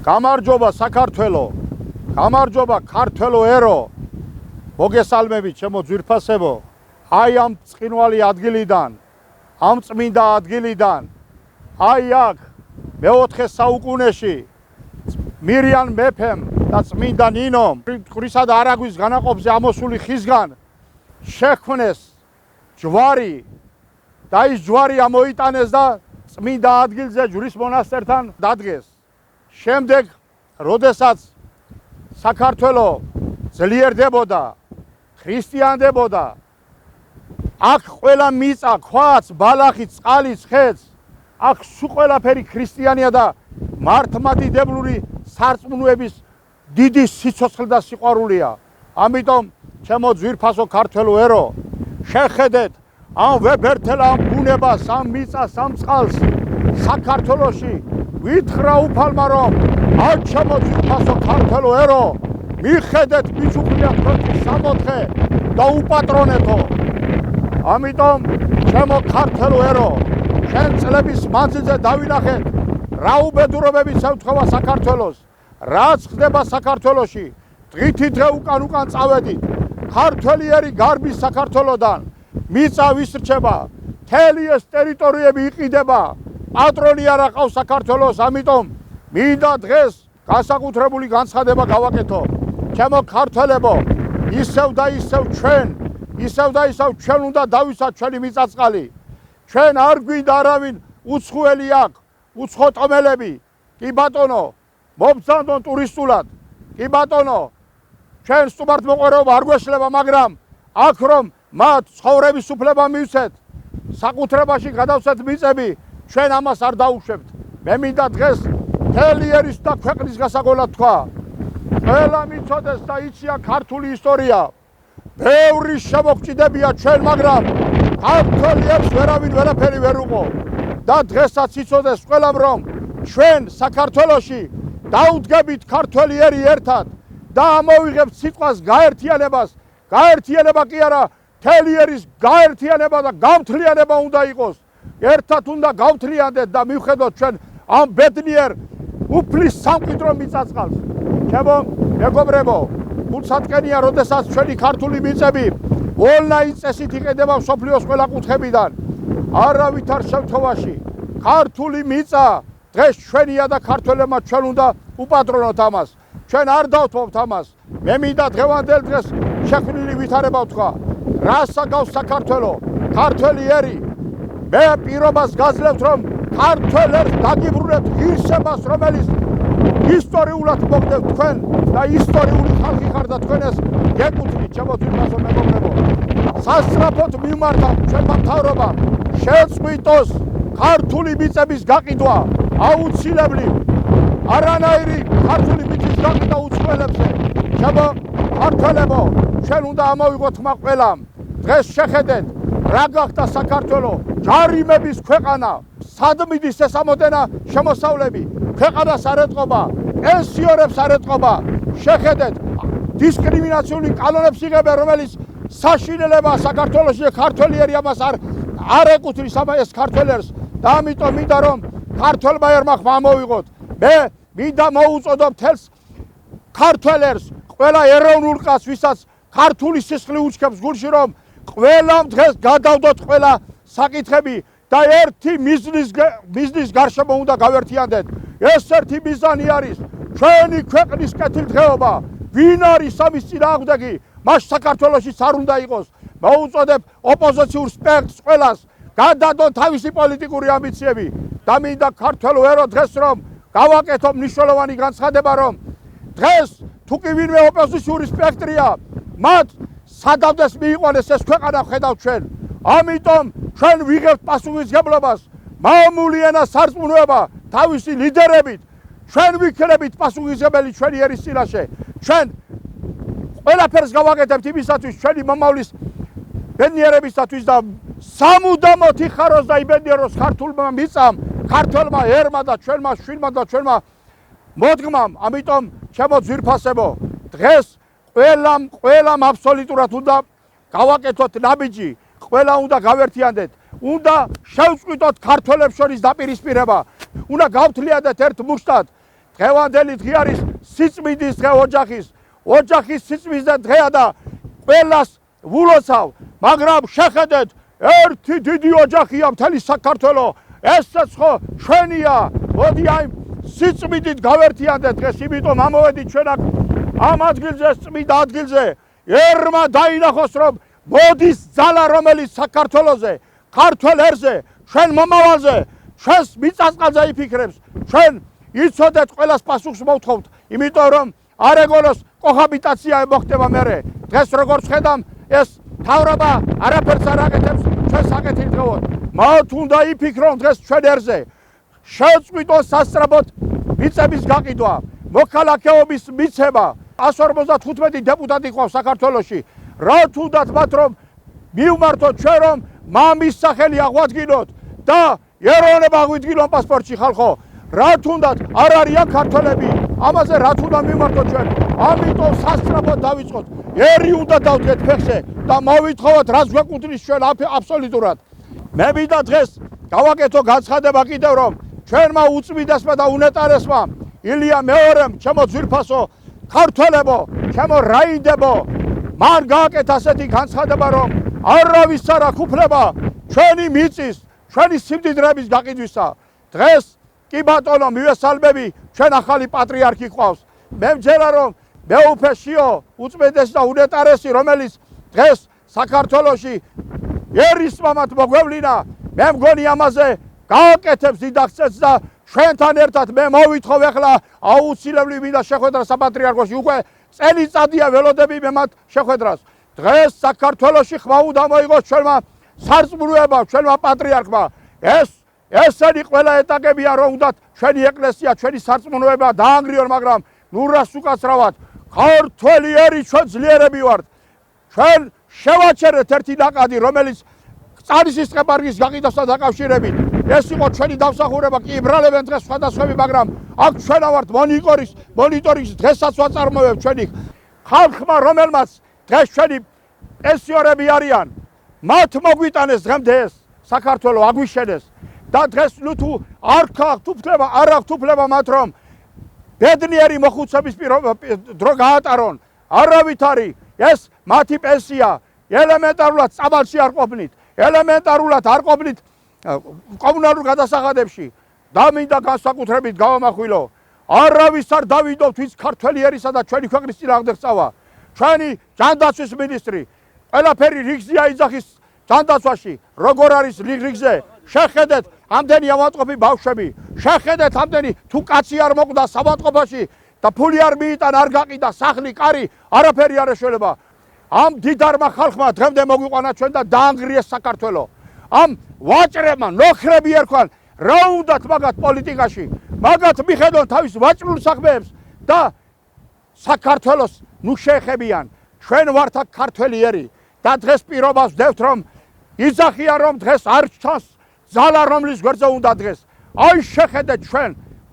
გამარჯობა საქართველო, გამარჯობა ქართველო ერო, მოგესალმებით ჩემო ძვირფასებო, აი ამ წყინვალი ადგილიდან, ამ წმინდა ადგილიდან, აი აქ მეოთხე საუკუნეში მირიან მეფემ და წმინდა ნინომ ყვრისა და არაგვის განაყოფზე ამოსული ხისგან შექმნეს ჯვარი და ის ჯვარი ამოიტანეს და წმინდა ადგილზე ჯვრის მონასტერთან დადგეს. შემდეგ, როდესაც საქართველო ძლიერდებოდა, ქრისტიანდებოდა, აქ ყველა მიწა, ქვაც, ბალახი, წყალი, ხეც, აქ სულ ყველაფერი ქრისტიანია და მართლმადიდებლური სარწმუნოების დიდი სიცოცხლე და სიყვარულია. ამიტომ, ჩემო ძვირფასო ქართველო ერო, შეხედეთ ამ ვებერთელ ამ ბუნებას, ამ მიწას, ამ წყალს საქართველოში ვითხრა უფალმა რომ აქ ჩემო ძვირფასო ქართველო ერო, მიხედეთ მიჩუქლია ქვეყნის სამოთხე და უპატრონეთო. ამიტომ ჩემო ქართველო ერო, შენ წლების მანძილზე დავინახეთ რა უბედურებებით ემთხვევა საქართველოს, რაც ხდება საქართველოში, დღითი დღე უკან წავედით, ქართველიერი გარბის საქართველოდან, მიწა ვისრჩება, მთელი ეს ტერიტორიები იყიდება, პატრონი არ აყავს საქართველოს, ამიტომ მინდა დღეს განსაკუთრებული განცხადება გავაკეთო. ჩემო ქართველებო, ისევ და ისევ ჩვენ უნდა დავისვათ ჩვენი მიწა-წყალი. ჩვენ არ გვინდა არავინ უცხოელი აქ, უცხო ტომელები. კი ბატონო, მობრძანდონ ტურისტულად. კი ბატონო, ჩვენ სტუმართმოყვარეობა არ გვეშლება, მაგრამ აქ რომ მათ ცხოვრების უფლება მივცეთ, საკუთრებაში გადავცეთ მიწები, ჩვენ ამას არ დაუშვებთ. მე მინდა დღეს მთელი ერის და ქვეყნის გასაგონად თქვა. ყველა მიცოდეს და იციან ქართული ისტორია. ბევრი შემოგჭიდებია ჩვენ, მაგრამ ქართველებს ვერავინ ვერაფერი ვერ უყო. და დღესაც იცოდეს ყველამ რომ ჩვენ საქართველოში დაუდგებით ქართველი ერი ერთად და ამოვიღებთ სიტყვას გაერთიანებას. გაერთიანება კი არა, მთელი ერის გაერთიანება და გამთლიანება უნდა იყოს. ერთად უნდა გავთლიანდეთ და მივხედოთ ჩვენ ამ ბედნიერ უფლის სამკვიდრო მიწა-წყალს. ჩემო მეგობრებო, გულსატკენია, როდესაც ჩვენი ქართული მიწები ონლაინ წესით იყიდება მსოფლიოს ყველა კუთხებიდან. არავითარ შემთხვევაში ქართული მიწა დღეს ჩვენია და ქართველებმა ჩვენ უნდა უპატრონოთ ამას. ჩვენ არ დავთმობთ ამას. მე მინდა დღევანდელ დღეს შექმნილი ვითარება ვთქვა. რას აგავს საქართველო, ქართველი ერი. მე პირობას გაძლევთ რომ ქართველებს დაგიბრუნებთ ღირსებას, რომელიც ისტორიულად მოგდევთ თქვენ და ისტორიული ხალხი ხარ და თქვენ ეს გეკუთვნით, ჩემო ძვირფასო მეგობრებო. სასწრაფოდ მიმართავთ ჩვენმა მთავრობამ შეწყვიტოს ქართული მიწების გაყიდვა, აუცილებლი. არანაირი ქართული მიწის გაყიდვა უცხოელებზე. ჩემო ქართველებო, ჩვენ უნდა ამოვიღოთ ხმა ყველამ. დღეს შეხედეთ რა გახდა საქართველო, ჯარიმების ქვეყანა, სად მიდის ეს ამოდენა შემოსავლები, ქვეყანას არ ეტყობა, პენსიონერებს არ ეტყობა. შეხედეთ დისკრიმინაციული კანონებს იღებენ, რომელიც საშინელება საქართველოში ქართველი ერი ამას არ ეკუთვნის ეს ქართველებს და ამიტომ მინდა რომ ქართველმა ერმა ხმა ამოვიღოთ. მე მინდა მოუწოდო მთელს ქართველებს, ყველა ეროვნულ კაცს, ვისაც ქართული სისხლი უჩქებს გულში, რომ ყველამ დღეს გადავდოთ ყველა საკითხები და ერთი მიზნის გარშემო უნდა გავერთიანდეთ. ეს ერთი მიზანი არის ჩვენი ქვეყნის კეთილდღეობა. ვინ არის ამის წინააღმდეგი, მას საქართველოშიც არ უნდა იყოს. მოუწოდებ ოპოზიციურ სპექტრს ყველას გადადონ თავისი პოლიტიკური ამბიციები და მინდა ქართველო ერო დღეს რომ გავაკეთო მნიშვნელოვანი განცხადება, რომ დღეს თუ კი ვინმე ოპოზიციური სპექტრია, მათ სადავდეს მიიყვანეს ეს ქვეყანა ვხედავთ ჩვენ. ამიტომ ჩვენ ვიღებთ პასუხისმგებლობას, მამული ენა სარწმუნოება თავისი ლიდერებით. ჩვენ ვიქნებით პასუხისმგებელი ჩვენი ერის წინაშე. ჩვენ ყველაფერს გავაკეთებთ იმისათვის, ჩვენი მომავლის ბედნიერებისათვის და სამუდამოდ იხაროს და იბედნიეროს ქართულმა მიწამ, ქართველმა ერმა და ჩვენმა შვილმა და ჩვენმა მოდგმამ. ამიტომ ჩემო ძვირფასებო, დღეს ყველამ აბსოლუტურად უნდა გავაკეთოთ ნაბიჯი, ყველა უნდა გავერთიანდეთ, უნდა შევწყვიტოთ ქართველებს შორის დაპირისპირება, უნდა გავთლიანდეთ ერთ მუშტად დღევანდელი დღე არის სიწმინდის დღე ოჯახის სიწმინდის დღეა და ყველას ვულოცავ, მაგრამ შეხედეთ, ერთი დიდი ოჯახია მთელი საქართველო, ესეც ხო ჩვენია. მოდი აი სიწმინდით გავერთიანდეთ დღეს, იმიტომ ამოვედით ჩვენ ამ ადგილზე, წმინდა ადგილზე, ერმა დაინახოს, რომ მოდის ძალა, რომელიც საქართველოზე, ქართველ ერზე, ჩვენ მომავალზე, ჩვენს მიწასყალზე იფიქრებს, ჩვენ იცოდეთ, ყველას პასუხს მოვთხოვთ, იმიტომ რომ არ ეგონოს კოჰაბიტაცია მოხდება მერე. დღეს როგორც ხედავ, ეს მთავრობა არაფერს არ აკეთებს ჩვენს საკეთილდღეოდ. მათ უნდა იფიქრონ დღეს ჩვენ ერზე. შეწყვიტონ სასწრაფოდ მიწების გაყიდვა, მოქალაქეობის მიცემა. 155 დეპუტატი ყავს საქართველოში. რა თუნდაც მათ რომ მივმართოთ ჩვენ, რომ მამის სახელი აღვადგინოთ და ეროვნება აღვიდგინონ პასპორტში ხალხო. რა თუნდაც არ არიან ქართველები, ამაზე რაც უნდა მივმართოთ ჩვენ. ამიტომ სასწრაფოდ დავიწყოთ. ერი უნდა დავდგეთ ფეხზე და მოვითხოვოთ, რაც გვეკუთვნის ჩვენ აბსოლუტურად. მე მინდა დღეს გავაკეთო განცხადება კიდევ, რომ ჩვენმა უწმიდესმა და უნეტარესმა ილია მეორემ, ჩემო ძვირფასო ქართველებო, ჩემო რაინდებო, მან გააკეთა ასეთი განცხადება, რომ არავის არ აქვს უფლება ჩვენი მიწის, ჩვენი სიმდიდრეების გაყიდვისა. დღეს კი ბატონო, მივესალმები, ჩვენ ახალი პატრიარქი ყავს. მე მჯერა, რომ მეუფეშიო, უწმიდესი და უნეტარესი, რომელიც დღეს საქართველოში ერის მამად მოგვევლინა, მე მგონი ამაზე გააკეთებს დიდახცეთს და ჩვენთან ერთად მე მოვითხოვ ახლა აუცილებლად მინდა შეხვედრა საპატრიარქოში. უკვე წელიწადია ველოდები მე მათ შეხვედრას. დღეს საქართველოში ხმა უნდა მოიგოს ჩვენმა სარწმუნოებამ, ჩვენმა პატრიარქმა. ესენი ყველა ეტაკებია, რომ უნდათ ჩვენი ეკლესია, ჩვენი სარწმუნოება დაანგრიონ, მაგრამ ნუ რას უკაცრავად, ქართველი ერი ჩვენ ძლიერები ვართ. ჩვენ შევაჩერეთ ერთი ნაკადი, რომელიც წარისის პარკის გაყიდვასთან დაკავშირებით. ეს იყო ჩვენი დამსახურება, კი იბრალებენ დღეს სხვადასხვები, მაგრამ აქ ჩვენა ვართ მონიტორინგის დღესაც ვაწარმოებთ ჩვენი ხალხმა, რომელმაც დღეს ჩვენი პენსიონერები არიან, მათ მოგვიტანეს დღემდე ეს საქართველო აგვიშენეს და დღეს ნუ თუ არ გაქვთ უფლება მათ, რომ ბედნიერი მოხუცების დრო გაატარონ, არავით არის ეს მათი პენსია. ელემენტარულად წაბალში არ ყოფნით, ელემენტარულად არ ყოფნით კომუნალურ გადასახადებში და მინდა განსაკუთრებით გავამახვილო, არავის არ დავიდობთ, ვინც ქართველი ერისა და ჩვენი ქვეყნის წინააღმდეგ წავა. ჩვენი ჯანდაცვის მინისტრი ყველაფერი რიგზეა იძახის ჯანდაცვაში, როგორ არის რიგზე. შეხედეთ ამდენი ავადმყოფი ბავშვები, შეხედეთ ამდენი თუ კაცი არ მოკვდა ავადმყოფაში და ფული არ მიიტანა, არ გაყიდა სახლი, კარი, არაფერი არ ეშველება. ამ დიდარმა ხალხმა დღემდე მოგვიყვანა ჩვენ და დაანგრიეს საქართველო. ამ ვაჭრებმა ნოხრები ერქვან, რა უნდათ მაგათ პოლიტიკაში, მაგათ მიხედონ თავის ვაჭრულ საქმეებს და საქართველოს ნუ შეეხებიან. ჩვენ ვართ აქ ქართველი ერი და დღეს პირობას ვდევთ, რომ იძახიან, რომ დღეს არ ჩანს ძალა, რომლის გვერდზე უნდა დღეს. აი შეხედეთ ჩვენ,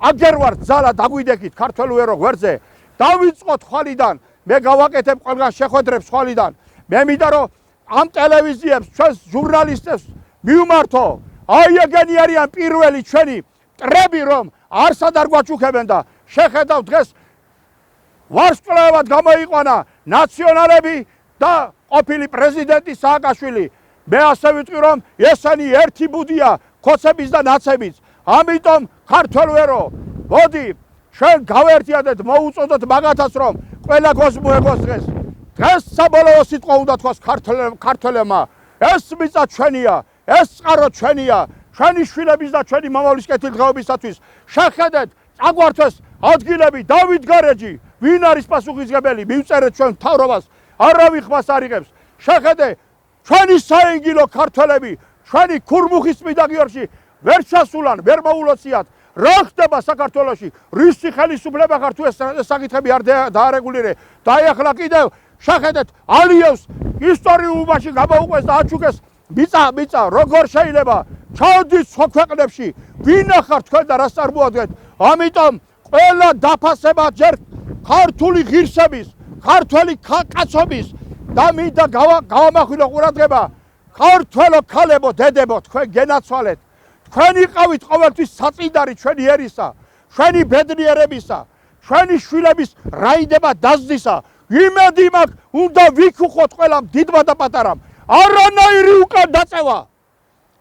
აგერ ვართ ძალა, დაგვიდექით ქართველ ერო გვერდზე. დავიწყოთ ხვალიდან, მე გავაკეთებ ყველგან შეხვედრებს ხვალიდან. მე მინდა, რომ ამ ტელევიზიებს, ჩვენს ჟურნალისტებს მივმართო. აი ეგენი არიან პირველი ჩვენი მტრები, რომ არსად არ გვაჩუქებენ და შეხედავ დღეს ვარსკვლავად გამოიყვანა ნაციონალები და ყოფილი პრეზიდენტი სააკაშვილი. მე ასე ვიტყვი, რომ ესენი ერთი ბუდია ქოცების და ნაცების. ამიტომ ქართველ ერო, მოდი ჩვენ გავერთიანდეთ, მოუწოდოთ მაგათაც, რომ ყველა გოს მოეგოს დღეს. დღეს საბოლოო სიტყვა უნდა თქვას ქართველებმა. ეს მიწა ჩვენია, ეს წყარო ჩვენია, ჩვენი შვილების და ჩვენი მომავლის კეთილდღეობისათვის. შეხედეთ, წაგვართვეს ადგილები, დავით გარეჯი, ვინ არის პასუხისმგებელი, მივწერეთ ჩვენ მთავრობას, არავის ხმას არ იღებს. შეხედე, ჩვენი საინგილო ქართველები, ჩვენი ქურმუხის წმინდა გიორგში ვერ ჩასულან, ვერ მოულოციათ. რა ხდება საქართველოში? რისი ხელისუფლება ხარ თუ ეს საკითხები არ დაარეგულირე? და აი ახლა კიდევ შეხედეთ, ალიევს ისტორიულობაში გამოუყვეს და აჩუქეს მიწა, როგორ შეიძლება? ჩავდით სხვა ქვეყნებში, ვინ ახართ თქვენ და რას წარმოადგენთ? ამიტომ ყველა დაფასება ჯერ ქართული ღირსების, ქართველი კაცობის და მინდა გავამახვილო ყურადღება, ქართველო ქალებო, დედებო, თქვენ გენაცვალეთ. თქვენ იყავით ყოველთვის საწინდარი ჩვენი ერისა, ჩვენი ბედნიერებისა, ჩვენი შვილების რაიდება დაზდისა, იმედი მაქვს, უნდა ვიქუხოთ ყველამ დიდმა და პატარამ. არანაირი უკან დაწევა.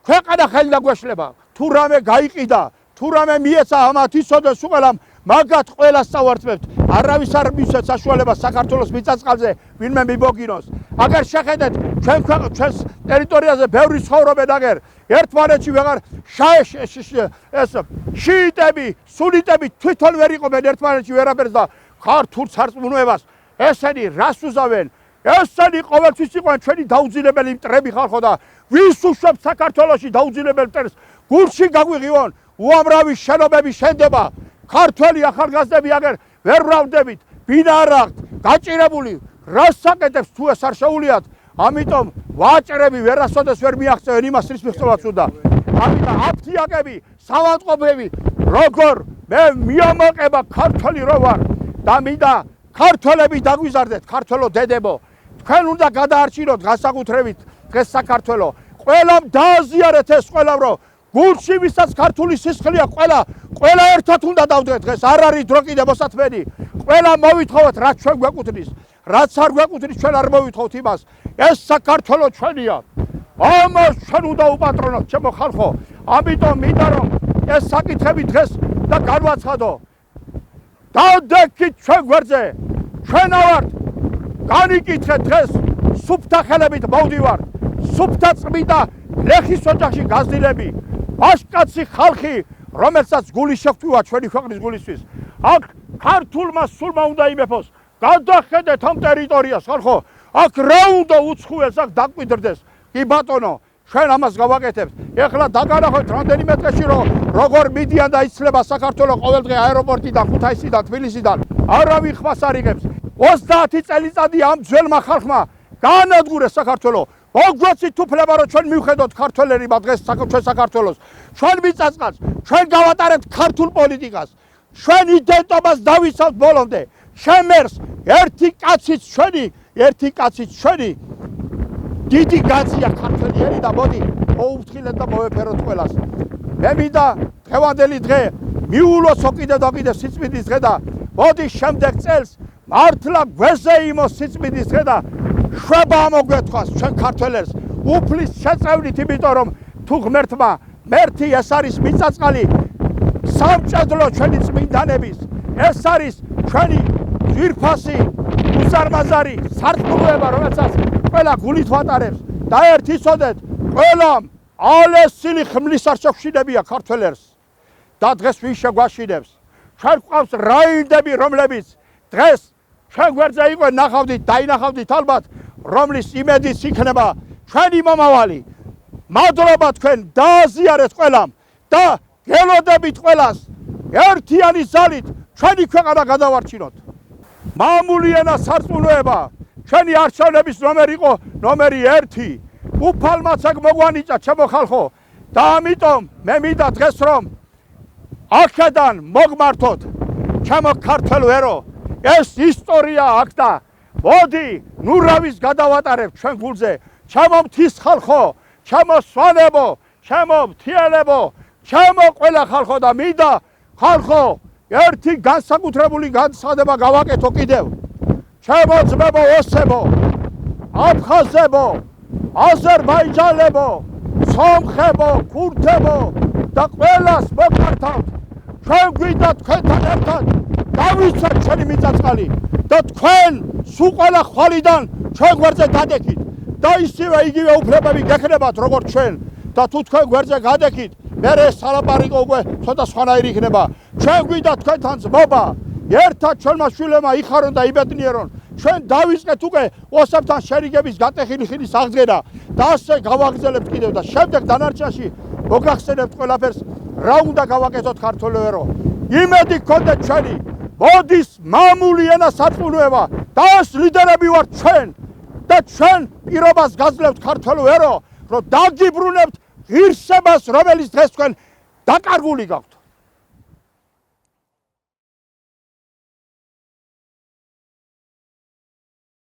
ქვეყანა ხელიდან გვეშლება. თუ რამე გაიყიდა, თუ რამე მიეცა ამათ იცოდეს უყელამ, მაგათ ყველას წავართმევთ. არავის არ მისცემს საშუალებას საქართველოს მიწა-წყალზე ვინმე მიბოგინოს. აგერ შეხედეთ ჩვენს ტერიტორიაზე ბევრი ცხოვრობენ აგერ ერთმანეთში ვეღარ შიიტები, სუნიტები თვითონ ვერ იყვნენ ერთმანეთში ვერაფერს და ქართულ სარწმუნოებას ესენი რას უზავენ? ესენი ყოველთვის იყვნენ ჩვენი დაუძინებელი მტრები ხალხო და ვის უშვებს საქართველოში დაუძინებელ მტერს? გულში გაგვიღიონ უამრავი შენობები შენდება. ქართველი ახალგაზრდები აგერ ვერ ვრამდებით, ბინა არ აქვთ, გაჭირებული, რას საკეთებს თუ ეს არ შეუვლიათ? ამიტომ ვაჭრები ვერასოდეს ვერ მიაღწევენ იმას, რის მიღწევაც უნდა. ამიტომ აფთიაკები, სავანტყოფები, როგორ მე მიამაყება ქართველი რო ვარ და მინდა ქართველები დაგვიზარდეთ, ქართველო დედებო. თქვენ უნდა გადაარჩინოთ განსაკუთრებით დღეს საქართველო. ყველამ დააზიარეთ ეს ყველამ რომ გულში ვისაც ქართული სისხლია ყველა ერთად უნდა დავდგეთ დღეს. არ არის დრო კიდე მოსათმენი. ყველა მოვითხოვოთ რაც ჩვენ გვეკუთვნის. რაც არ გვეკუთვნის ჩვენ არ მოვითხოვთ იმას. ეს საქართველო ჩვენია. ამას ჩვენ უნდა უპატრონოთ ჩემო ხალხო. ამიტომ მინდა რომ ეს საკითხები დღეს და განვაცხადო. დავდექით ჩვენ გვერდზე. ჩვენ ავართ. განიკითხეთ დღეს სუფთა ხელებით მოვდივართ. სუფთა წმიდა ლეხის ოჯახში გაზრდილები. ვაჟკაცი ხალხი, რომელსაც გული შეგვთვია ჩვენი ქვეყნის გულისთვის. აქ ქართულმა სულმა უნდა იმეფოს. გადახედეთ ამ ტერიტორიას ხალხო. აქ რა უნდა უცხუეს, აქ დაკვიდრდეს. კი ბატონო, ჩვენ ამას გავაკეთებთ. ეხლა დაგანახოთ რამდენიმე დღეში როგორ მიდიან და იცლება საქართველო ყოველდღე აეროპორტიდან, ქუთაისიდან, თბილისიდან. არავინ ხმას არ იღებს. 30 წელიწადი ამ ძველმა ხალხმა გაანადგურეს საქართველო. მოგვეცით უფლება რომ ჩვენ მივხედოთ ქართველები დღეს ჩვენ საქართველოს. ჩვენ მიწა-წყალს, ჩვენ გავატარებთ ქართულ პოლიტიკას. ჩვენ იდენტობას დავიცავთ ბოლომდე. შემერს ერთი კაციც ჩვენი დიდი გაზია ქართველიერი და მოდი მოუფრთხილეთ და მოვეფეროთ ყველას. მე მინდა დღევანდელი დღე მიულოცო კიდევ და კიდევ სიწმინდის დღე და მოდი შემდეგ წელს მართლა გვეზე იმოს სიწმინდის დღე და შვება მოგვეთქვას ჩვენ ქართველებს უფლის შეწევნით, იმიტომ რომ თუ ღმერთმა მერთი ეს არის მიწა-წყალი სამჭედლო ჩვენი წმინდანების, ეს არის ჩვენი ძვირფასი უზარმაზარი სარწმუნოება, რომელსაც ყველა გულით ვატარებს და ერთ იცოდეთ, ყველამ ალესილი ხმლის არ შეგვშინებია ქართველებს და დღეს ვინ შეგვაშინებს? ჩვენ გვყავს რაინდები, რომლებიც დღეს ჩვენ გვერდზე იყვნენ, ნახავდით, დაინახავდით ალბათ, რომლის იმედიც იქნება ჩვენი მომავალი. მადლობა თქვენ, დააზიარეთ ყველამ და გელოდებით ყველას ერთიანი ზალით ჩვენი ქვეყანა გადავარჩინოთ. მამული ენა სარწმუნოება ჩვენი არჩევნების ნომერი იყო ნომერი 1. უფალმაც აქ მოგვანიჭა ჩემო ხალხო და ამიტომ მე მინდა დღეს რომ აქედან მოგმართოთ ჩემო ქართველო ერო, ეს ისტორია აქ და მოდი ნურავის გადავატარებთ ჩვენ გულზე. ჩემო მთის ხალხო, ჩემო სვანებო, ჩემო მთიელებო, ჩემო ყველა ხალხო და მინდა ხალხო ერთი განსაკუთრებული განცხადება გავაკეთო კიდევ. ჩემო ძმებო, ოსებო, აფხაზებო, აზერბაიჯანელებო, სომხებო, ქურთებო და ყველას მოგმართავთ. ჩვენ გვინდა თქვენთან ერთად დავიცვათ ჩვენი მიწა-წყალი და თქვენ სულ ყველა ხვალიდან ჩვენ გვერდზე გადეკით და ისევე იგივე უფლებები გექნებათ როგორც ჩვენ და თუ თქვენ გვერდზე გადეკით, მერე სალაპარაკო უკვე ცოტა სხვანაირი იქნება. ჩვენ გვინდა თქვენთან ძმობა, ერთად ჩვენმა შვილებმა იხარონ და იბედნიერონ. ჩვენ დავიწყეთ უკვე ოსებთან შერიგების გატეხილი ხილის აღდგენა და ასე გავაგრძელებთ კიდევ და შემდეგ დანარჩენში მოგახსენებთ ყველაფერს რა უნდა გავაკეთოთ ქართველო ერო. იმედი გქონდეთ ჩვენი, მოდის მამული ენა სარწმუნოება და ეს ლიდერები ვართ ჩვენ და ჩვენ პირობას გაძლევთ ქართველო ერო, რომ დაგიბრუნებთ ღირსებას, რომელიც დღეს თქვენ დაკარგული გაქვთ.